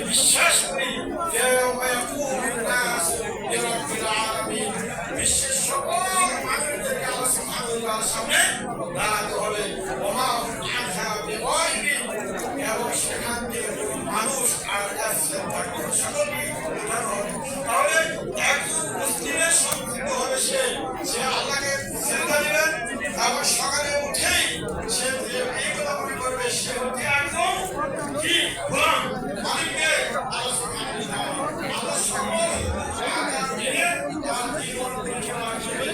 বিশ্বাস করি বিশ্বের সকল মানুষদেরকে আল্লাহ সুবহানাহু ওয়া তাআলার সামনে দাঁড়াতে হবে এবং সেখান থেকে মানুষ আর তাহলে একজন মুসলিমের সম্পর্ক হবে সে আল্লাহকে সিজদা দিবেন এবং সকালে উঠেই সে এই কথা মনে করবে সে হচ্ছে একজন কি গোলাম মালিককে আল্লাহ সুবহানাহু ওয়া তাআলা আল্লাহ সকল আকার দিয়ে তার জীবন পরিচালনা করবে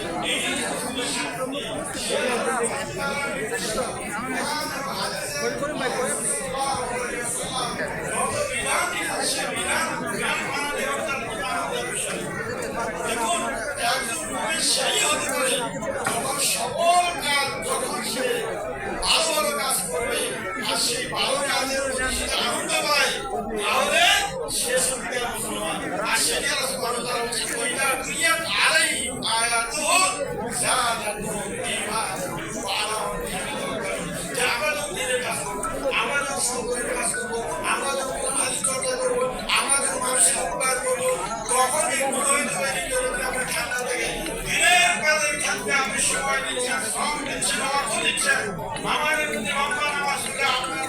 এই সেই হতে পারে যখন সকল কাজ যখন সে ভালো ভালো কাজ করবে আর সেই ভালো কাজের প্রতি সে আনন্দ পায় তাহলে সে সত্যিকার মুসলমান আর সেটি আল্লাহ সুবহানাহু ওয়া তাআলা বলেছেন ওয়াইদা তুলিয়াত আলাইহিম আয়াতুহু যাদাতুহুম ঈমানান ওয়া আলা রাব্বিহিম ইয়াতাওয়াক্কালুন যে আমরা যখন দিনের কাজ করব আমরা যখন সকলের কাজ করব আমরা যখন আল্লাহর চর্চা করব আমরা যখন মানুষের উপকার করব তখন এই মনোনীত তৈরি করে আমরা ঠান্ডা থেকে দিনের কাজের ক্ষেত্রে আপনি সময় দিচ্ছেন শ্রম দিচ্ছেন অর্থ দিচ্ছেন আমাদের কিন্তু রমজান মাসে আপনার